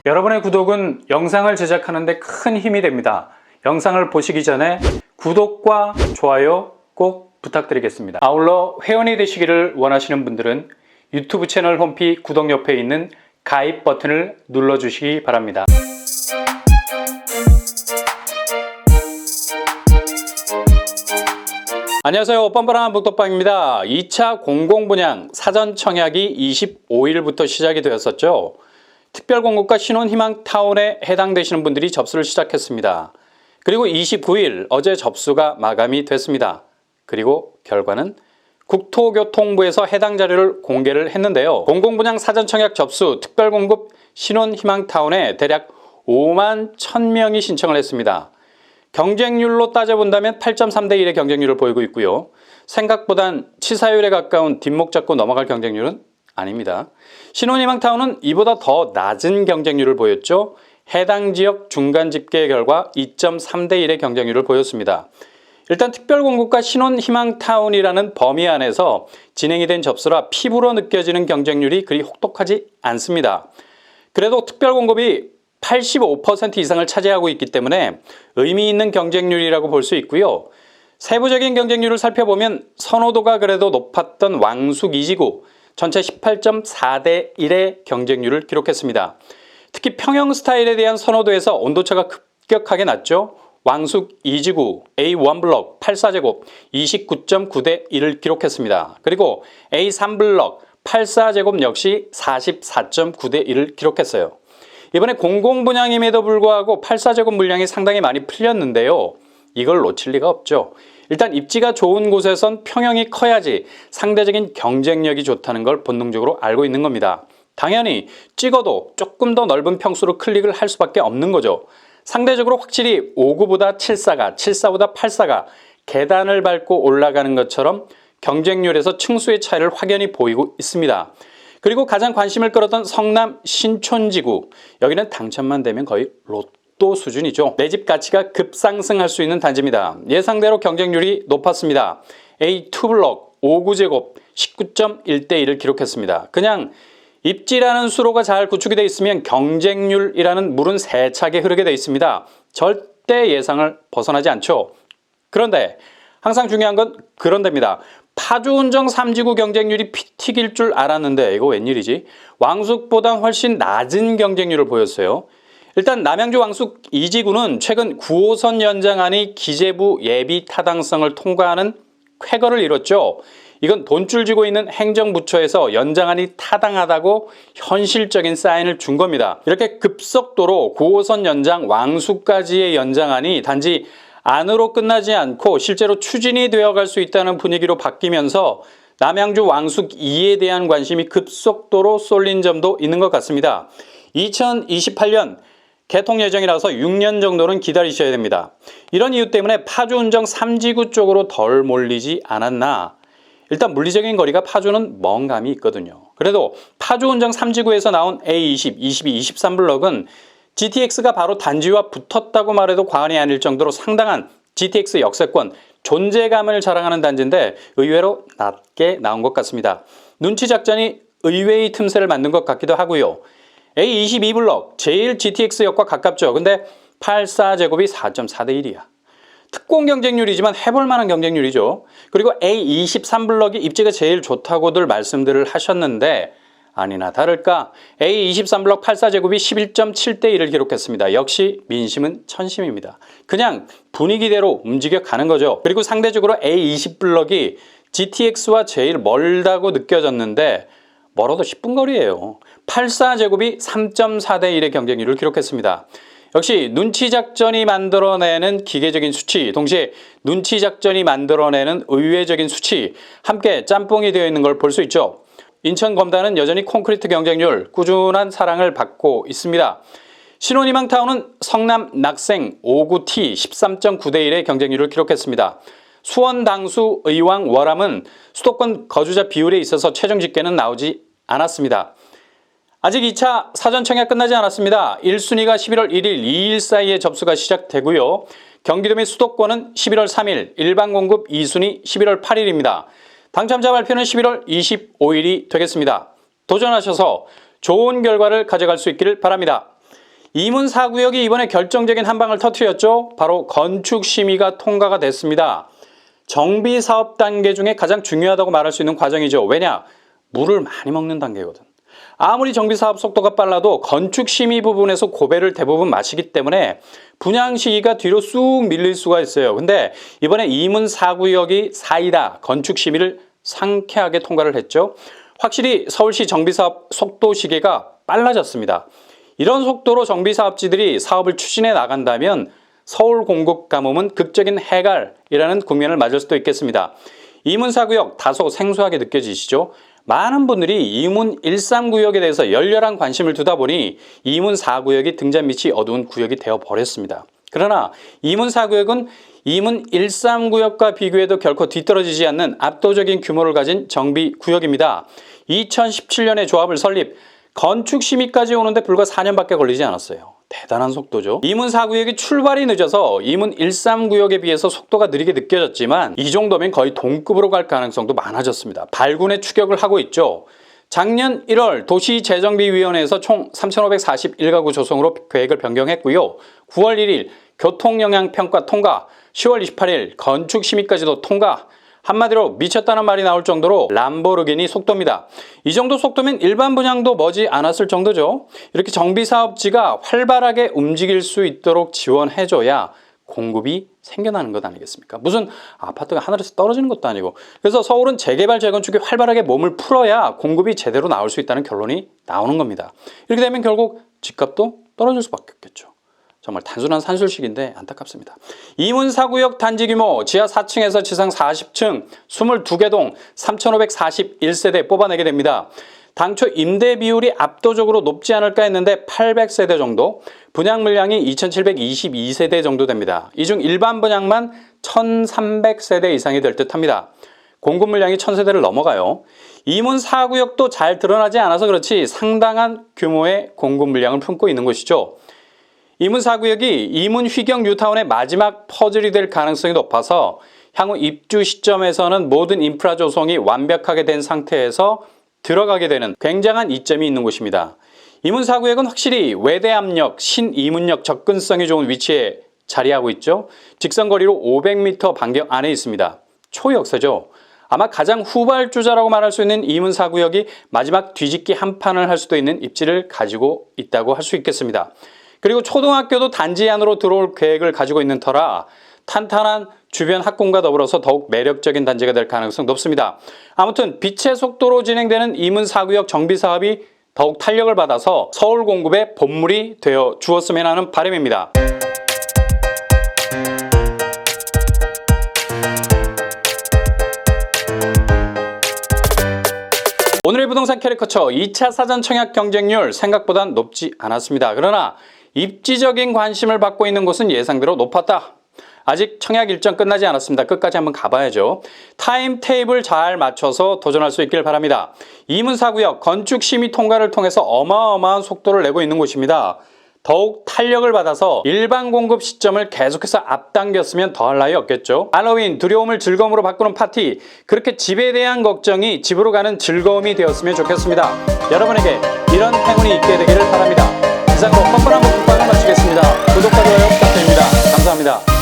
여러분의 구독은 영상을 제작하는 데 큰 힘이 됩니다. 영상을 보시기 전에 구독과 좋아요 꼭 부탁드리겠습니다. 아울러 회원이 되시기를 원하시는 분들은 유튜브 채널 홈피 구독 옆에 있는 가입 버튼을 눌러주시기 바랍니다. 안녕하세요. 뻔뻔한 북덕방입니다. 2차 공공분양 사전 청약이 25일부터 시작이 되었었죠. 특별공급과 신혼희망타운에 해당되시는 분들이 접수를 시작했습니다. 그리고 29일 어제 접수가 마감이 됐습니다. 그리고 결과는 국토교통부에서 해당 자료를 공개를 했는데요. 공공분양 사전 청약 접수 특별공급 신혼희망타운에 대략 5만 1000명이 신청을 했습니다. 경쟁률로 따져본다면 8.3대 1의 경쟁률을 보이고 있고요. 생각보단 치사율에 가까운 뒷목 잡고 넘어갈 경쟁률은 아닙니다. 신혼희망타운은 이보다 더 낮은 경쟁률을 보였죠. 해당 지역 중간 집계 결과 2.3대 1의 경쟁률을 보였습니다. 일단 특별공급과 신혼희망타운이라는 범위 안에서 진행이 된 접수라 피부로 느껴지는 경쟁률이 그리 혹독하지 않습니다. 그래도 특별공급이 85% 이상을 차지하고 있기 때문에 의미 있는 경쟁률이라고 볼 수 있고요. 세부적인 경쟁률을 살펴보면 선호도가 그래도 높았던 왕숙 2지구 전체 18.4대 1의 경쟁률을 기록했습니다. 특히 평형 스타일에 대한 선호도에서 온도차가 급격하게 낮죠. 왕숙 2지구 A1블럭 84제곱 29.9대 1을 기록했습니다. 그리고 A3블럭 84제곱 역시 44.9대 1을 기록했어요. 이번에 공공분양임에도 불구하고 84제곱 물량이 상당히 많이 풀렸는데요. 이걸 놓칠 리가 없죠. 일단 입지가 좋은 곳에선 평형이 커야지 상대적인 경쟁력이 좋다는 걸 본능적으로 알고 있는 겁니다. 당연히 찍어도 조금 더 넓은 평수로 클릭을 할 수밖에 없는 거죠. 상대적으로 확실히 5구보다 74가, 74보다 84가 계단을 밟고 올라가는 것처럼 경쟁률에서 층수의 차이를 확연히 보이고 있습니다. 그리고 가장 관심을 끌었던 성남 신촌지구, 여기는 당첨만 되면 거의 로또 수준이죠. 내 집 가치가 급상승할 수 있는 단지입니다. 예상대로 경쟁률이 높았습니다. A2블럭 5구제곱 19.1대 1을 기록했습니다. 그냥 입지라는 수로가 잘 구축이 되어 있으면 경쟁률이라는 물은 세차게 흐르게 되어 있습니다. 절대 예상을 벗어나지 않죠. 그런데 항상 중요한 건 그런데입니다. 파주운정 3지구 경쟁률이 피 튀길 줄 알았는데 이거 웬일이지? 왕숙보다 훨씬 낮은 경쟁률을 보였어요. 일단 남양주 왕숙 2지구는 최근 9호선 연장안이 기재부 예비 타당성을 통과하는 쾌거를 이뤘죠. 이건 돈줄 쥐고 있는 행정부처에서 연장안이 타당하다고 현실적인 사인을 준 겁니다. 이렇게 급속도로 9호선 연장 왕숙까지의 연장안이 단지 안으로 끝나지 않고 실제로 추진이 되어갈 수 있다는 분위기로 바뀌면서 남양주 왕숙 2에 대한 관심이 급속도로 쏠린 점도 있는 것 같습니다. 2028년 개통 예정이라서 6년 정도는 기다리셔야 됩니다. 이런 이유 때문에 파주운정 3지구 쪽으로 덜 몰리지 않았나. 일단 물리적인 거리가 파주는 먼 감이 있거든요. 그래도 파주운정 3지구에서 나온 A20, 22, 23블럭은 GTX가 바로 단지와 붙었다고 말해도 과언이 아닐 정도로 상당한 GTX 역세권, 존재감을 자랑하는 단지인데 의외로 낮게 나온 것 같습니다. 눈치 작전이 의외의 틈새를 만든 것 같기도 하고요. A22블럭, 제일 GTX역과 가깝죠. 근데 84제곱이 4.4대 1이야. 특공 경쟁률이지만 해볼 만한 경쟁률이죠. 그리고 A23블럭이 입지가 제일 좋다고들 말씀들을 하셨는데 아니나 다를까 A23블럭 84제곱이 11.7대 1을 기록했습니다. 역시 민심은 천심입니다. 그냥 분위기대로 움직여 가는 거죠. 그리고 상대적으로 A20블럭이 GTX와 제일 멀다고 느껴졌는데 멀어도 10분 거리예요. 84제곱이 3.4대 1의 경쟁률을 기록했습니다. 역시 눈치 작전이 만들어내는 기계적인 수치, 동시에 눈치 작전이 만들어내는 의외적인 수치, 함께 짬뽕이 되어 있는 걸 볼 수 있죠. 인천 검단은 여전히 콘크리트 경쟁률 꾸준한 사랑을 받고 있습니다. 신혼희망타운은 성남 낙생 5구T 13.9대 1의 경쟁률을 기록했습니다. 수원 당수 의왕 월암은 수도권 거주자 비율에 있어서 최종 집계는 나오지 않았습니다. 아직 2차 사전 청약 끝나지 않았습니다. 1순위가 11월 1일, 2일 사이에 접수가 시작되고요. 경기도 및 수도권은 11월 3일, 일반공급 2순위 11월 8일입니다. 당첨자 발표는 11월 25일이 되겠습니다. 도전하셔서 좋은 결과를 가져갈 수 있기를 바랍니다. 이문 4구역이 이번에 결정적인 한 방을 터뜨렸죠. 바로 건축 심의가 통과가 됐습니다. 정비 사업 단계 중에 가장 중요하다고 말할 수 있는 과정이죠. 왜냐? 물을 많이 먹는 단계거든. 아무리 정비 사업 속도가 빨라도 건축 심의 부분에서 고배를 대부분 마시기 때문에 분양 시기가 뒤로 쑥 밀릴 수가 있어요. 근데 이번에 이문 4구역이 사이다 건축 심의를 상쾌하게 통과를 했죠. 확실히 서울시 정비 사업 속도 시계가 빨라졌습니다. 이런 속도로 정비 사업지들이 사업을 추진해 나간다면 서울 공급 가뭄은 극적인 해갈이라는 국면을 맞을 수도 있겠습니다. 이문 4구역 다소 생소하게 느껴지시죠? 많은 분들이 이문 13구역에 대해서 열렬한 관심을 두다 보니 이문 4구역이 등잔 밑이 어두운 구역이 되어버렸습니다. 그러나 이문 4구역은 이문 13구역과 비교해도 결코 뒤떨어지지 않는 압도적인 규모를 가진 정비구역입니다. 2017년에 조합을 설립, 건축 심의까지 오는데 불과 4년밖에 걸리지 않았어요. 대단한 속도죠. 이문 4구역이 출발이 늦어서 이문 13구역에 비해서 속도가 느리게 느껴졌지만 이 정도면 거의 동급으로 갈 가능성도 많아졌습니다. 발군의 추격을 하고 있죠. 작년 1월 도시재정비위원회에서 총 3,541가구 조성으로 계획을 변경했고요. 9월 1일 교통영향평가 통과, 10월 28일 건축심의까지도 통과. 한마디로 미쳤다는 말이 나올 정도로 람보르기니 속도입니다. 이 정도 속도면 일반 분양도 머지 않았을 정도죠. 이렇게 정비사업지가 활발하게 움직일 수 있도록 지원해줘야 공급이 생겨나는 것 아니겠습니까? 무슨 아파트가 하늘에서 떨어지는 것도 아니고. 그래서 서울은 재개발, 재건축에 활발하게 몸을 풀어야 공급이 제대로 나올 수 있다는 결론이 나오는 겁니다. 이렇게 되면 결국 집값도 떨어질 수밖에 없겠죠. 정말 단순한 산술식인데 안타깝습니다. 이문 4구역 단지 규모 지하 4층에서 지상 40층 22개 동 3,541세대 뽑아내게 됩니다. 당초 임대 비율이 압도적으로 높지 않을까 했는데 800세대 정도, 분양 물량이 2,722세대 정도 됩니다. 이 중 일반 분양만 1,300세대 이상이 될 듯합니다. 공급 물량이 1,000세대를 넘어가요. 이문 4구역도 잘 드러나지 않아서 그렇지 상당한 규모의 공급 물량을 품고 있는 곳이죠. 이문 4구역이 이문 휘경 뉴타운의 마지막 퍼즐이 될 가능성이 높아서 향후 입주 시점에서는 모든 인프라 조성이 완벽하게 된 상태에서 들어가게 되는 굉장한 이점이 있는 곳입니다. 이문 4구역은 확실히 외대암역, 신이문역 접근성이 좋은 위치에 자리하고 있죠. 직선거리로 500m 반경 안에 있습니다. 초역세죠. 아마 가장 후발주자라고 말할 수 있는 이문 4구역이 마지막 뒤집기 한 판을 할 수도 있는 입지를 가지고 있다고 할 수 있겠습니다. 그리고 초등학교도 단지 안으로 들어올 계획을 가지고 있는 터라 탄탄한 주변 학군과 더불어서 더욱 매력적인 단지가 될 가능성이 높습니다. 아무튼 빛의 속도로 진행되는 이문 4구역 정비 사업이 더욱 탄력을 받아서 서울 공급의 본물이 되어 주었으면 하는 바람입니다. 오늘의 부동산 캐리커처 2차 사전 청약 경쟁률 생각보다 높지 않았습니다. 그러나 입지적인 관심을 받고 있는 곳은 예상대로 높았다. 아직 청약 일정 끝나지 않았습니다. 끝까지 한번 가봐야죠. 타임 테이블 잘 맞춰서 도전할 수 있길 바랍니다. 이문 4구역 건축 심의 통과를 통해서 어마어마한 속도를 내고 있는 곳입니다. 더욱 탄력을 받아서 일반 공급 시점을 계속해서 앞당겼으면 더할 나위 없겠죠. 할로윈 두려움을 즐거움으로 바꾸는 파티, 그렇게 집에 대한 걱정이 집으로 가는 즐거움이 되었으면 좋겠습니다. 여러분에게 이런 행운이 있게 되기를 바랍니다. 이상으로 뻔뻔한 목표방을 마치겠습니다. 구독과 좋아요 부탁드립니다. 감사합니다.